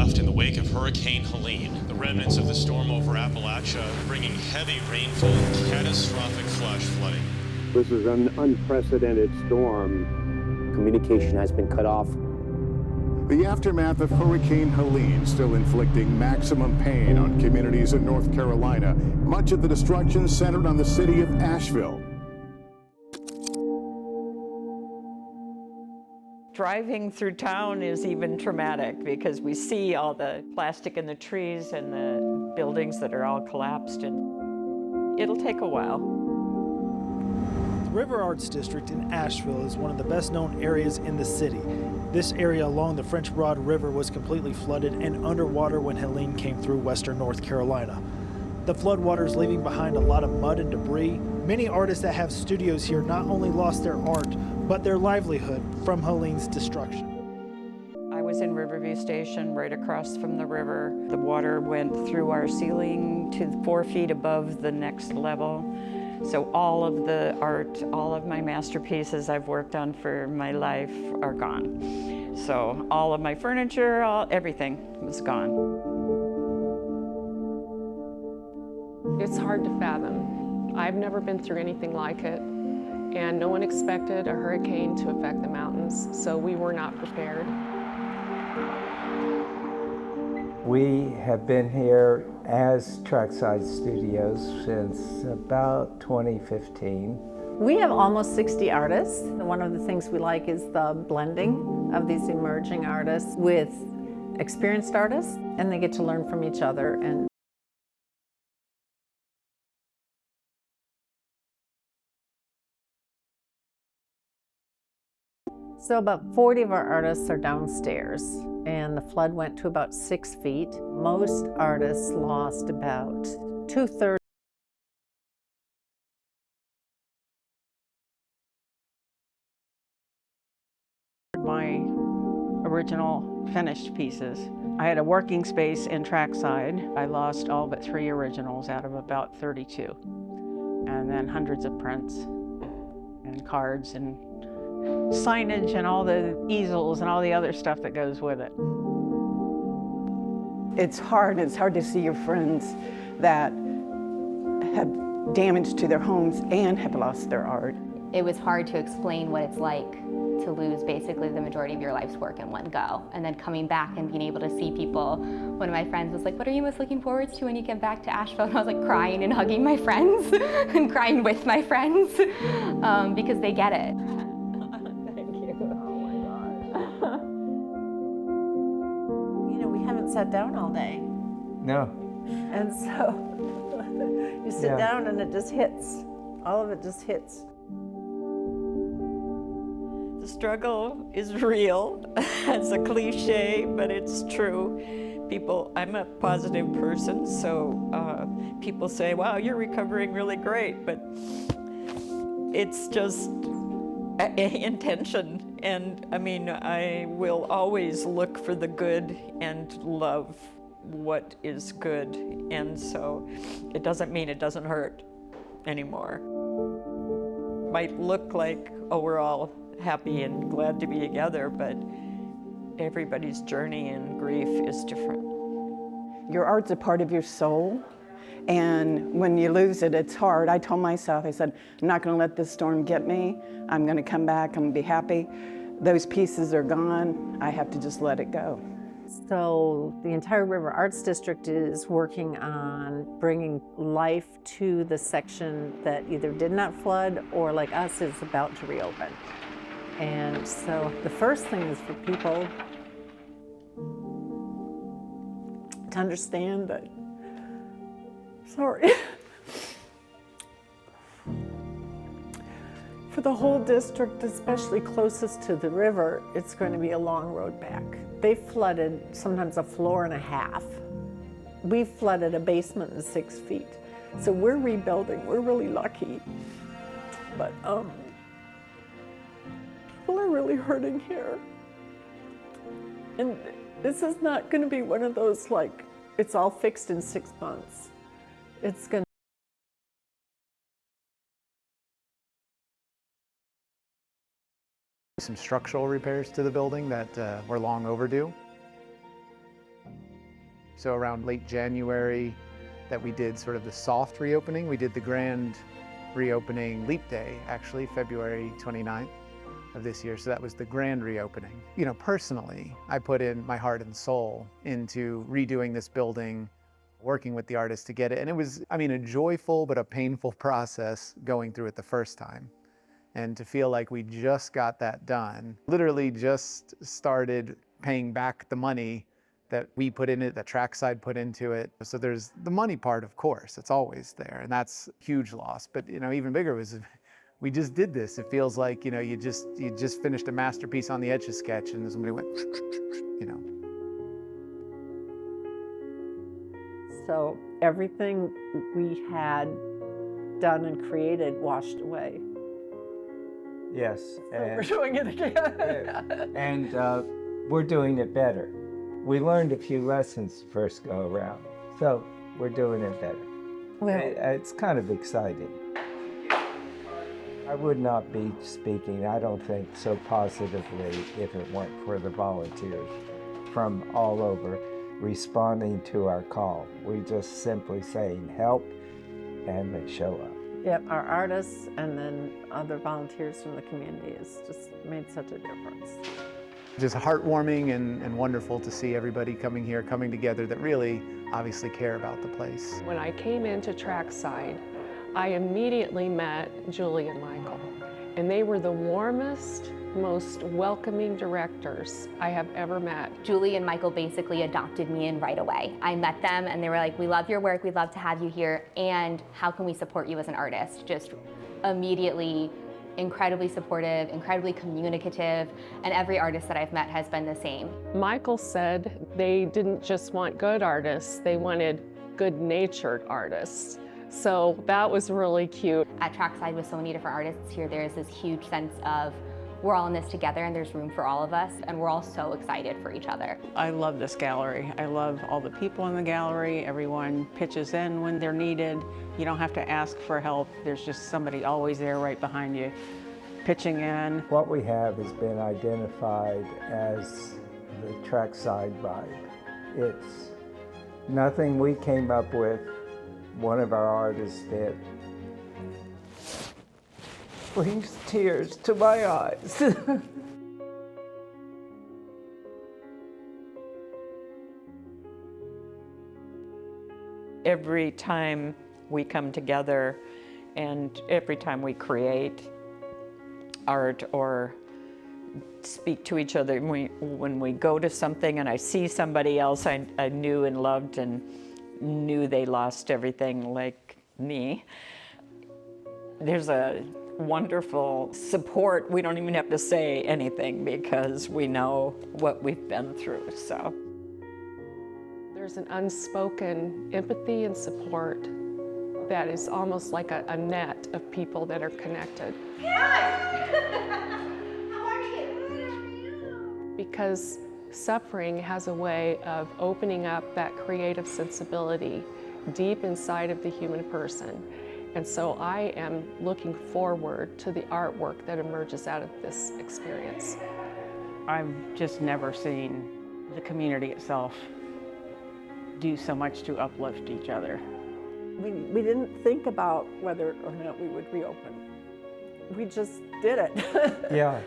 left in the wake of Hurricane Helene. The remnants of the storm over Appalachia bringing heavy rainfall and catastrophic flash flooding. This is an unprecedented storm. Communication has been cut off. The aftermath of Hurricane Helene still inflicting maximum pain on communities in North Carolina. Much of the destruction centered on the city of Asheville. Driving through town is even traumatic because we see all the plastic in the trees and the buildings that are all collapsed, and it'll take a while. The River Arts District in Asheville is one of the best known areas in the city. This area along the French Broad River was completely flooded and underwater when Helene came through western North Carolina. The floodwaters leaving behind a lot of mud and debris. Many artists that have studios here not only lost their art, but their livelihood from Helene's destruction. I was in Riverview Station right across from the river. The water went through our ceiling to 4 feet above the next level. So all of the art, all of my masterpieces I've worked on for my life are gone. So all of my furniture, everything was gone. It's hard to fathom. I've never been through anything like it, and no one expected a hurricane to affect the mountains, so we were not prepared. We have been here as Trackside Studios since about 2015. We have almost 60 artists. One of the things we like is the blending of these emerging artists with experienced artists, and they get to learn from each other. And so about 40 of our artists are downstairs, and the flood went to about 6 feet. Most artists lost about 2/3. My original finished pieces. I had a working space in Trackside. I lost all but 3 originals out of about 32. And then hundreds of prints and cards and signage and all the easels and all the other stuff that goes with it. It's hard to see your friends that have damage to their homes and have lost their art. It was hard to explain what it's like to lose basically the majority of your life's work in one go. And then coming back and being able to see people. One of my friends was like, "What are you most looking forward to when you get back to Asheville?" And I was like crying and hugging my friends and crying with my friends because they get it. Sat down all day. No. And so you sit down and it just hits. All of it just hits. The struggle is real. It's a cliche, but it's true. I'm a positive person, so people say, "Wow, you're recovering really great," but it's just intention. And I mean, I will always look for the good and love what is good. And so it doesn't mean it doesn't hurt anymore. Might look like, oh, we're all happy and glad to be together, but everybody's journey in grief is different. Your art's a part of your soul. And when you lose it, it's hard. I told myself, I said, I'm not going to let this storm get me. I'm going to come back. I'm going to be happy. Those pieces are gone. I have to just let it go. So the entire River Arts District is working on bringing life to the section that either did not flood or, like us, is about to reopen. And so the first thing is for people to understand that, sorry, for the whole district, especially closest to the river, it's going to be a long road back. They flooded sometimes a floor and a half. We flooded a basement in 6 feet. So we're rebuilding. We're really lucky. But people are really hurting here. And this is not going to be one of those, like, it's all fixed in 6 months. It's going to some structural repairs to the building that were long overdue. So around late January that we did sort of the soft reopening. We did the grand reopening Leap Day, actually, February 29th of this year. So that was the grand reopening. You know, personally, I put in my heart and soul into redoing this building, working with the artists to get it. And it was, I mean, a joyful but a painful process going through it the first time. And to feel like we just got that done, literally just started paying back the money that we put in it, that Trackside put into it. So there's the money part, of course, it's always there, and that's a huge loss. But you know, even bigger was we just did this. It feels like, you know, you just finished a masterpiece on the Etch-a-Sketch and somebody went, you know. So everything we had done and created washed away. Yes. And we're doing it again. And we're doing it better. We learned a few lessons first go around, so we're doing it better. Well, It's kind of exciting. I would not be speaking, I don't think, so positively if it weren't for the volunteers from all over responding to our call. We just simply saying help, and they show up. yep, our artists and then other volunteers from the community has just made such a difference. Just heartwarming and wonderful to see everybody coming here, coming together that really obviously care about the place. When I came into Trackside, I immediately met Julie and Michael, and they were the warmest, most welcoming directors I have ever met. Julie and Michael basically adopted me in right away. I met them and they were like, we love your work, we'd love to have you here, and how can we support you as an artist? Just immediately incredibly supportive, incredibly communicative, and every artist that I've met has been the same. Michael said they didn't just want good artists, they wanted good-natured artists. So that was really cute. At Trackside with so many different artists here, there's this huge sense of we're all in this together and there's room for all of us, and we're all so excited for each other. I love this gallery. I love all the people in the gallery. Everyone pitches in when they're needed. You don't have to ask for help. There's just somebody always there right behind you, pitching in. What we have has been identified as the Trackside vibe. It's nothing we came up with. One of our artists did. Brings tears to my eyes. Every time we come together and every time we create art or speak to each other, when we go to something and I see somebody else I knew and loved and knew they lost everything like me, there's a wonderful support. We don't even have to say anything because we know what we've been through, so. There's an unspoken empathy and support that is almost like a net of people that are connected. How are you? Because suffering has a way of opening up that creative sensibility deep inside of the human person. And so I am looking forward to the artwork that emerges out of this experience. I've just never seen the community itself do so much to uplift each other. We didn't think about whether or not we would reopen. We just did it. Yeah.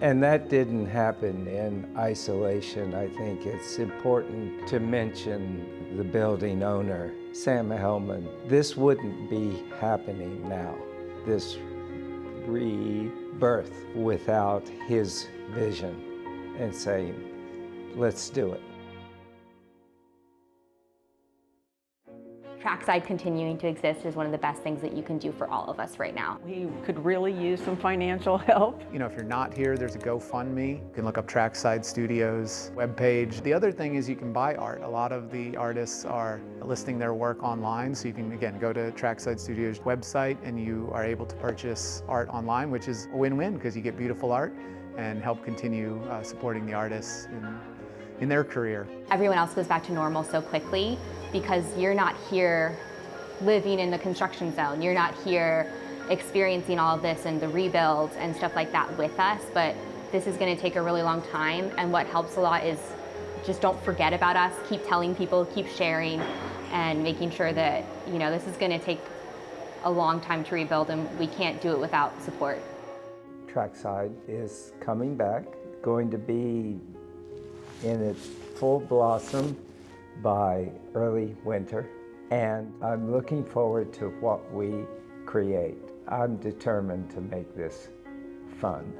And that didn't happen in isolation. I think it's important to mention the building owner, Sam Hellman. This wouldn't be happening now, this rebirth, without his vision and saying, let's do it. Trackside continuing to exist is one of the best things that you can do for all of us right now. We could really use some financial help. You know, if you're not here, there's a GoFundMe. You can look up Trackside Studios webpage. The other thing is you can buy art. A lot of the artists are listing their work online, so you can, again, go to Trackside Studios website and you are able to purchase art online, which is a win-win because you get beautiful art and help continue supporting the artists in their career. Everyone else goes back to normal so quickly because you're not here living in the construction zone. You're not here experiencing all of this and the rebuilds and stuff like that with us, but this is going to take a really long time, and what helps a lot is just don't forget about us. Keep telling people, keep sharing, and making sure that, you know, this is going to take a long time to rebuild, and we can't do it without support. Trackside is coming back, going to be in its full blossom by early winter, and I'm looking forward to what we create. I'm determined to make this fun.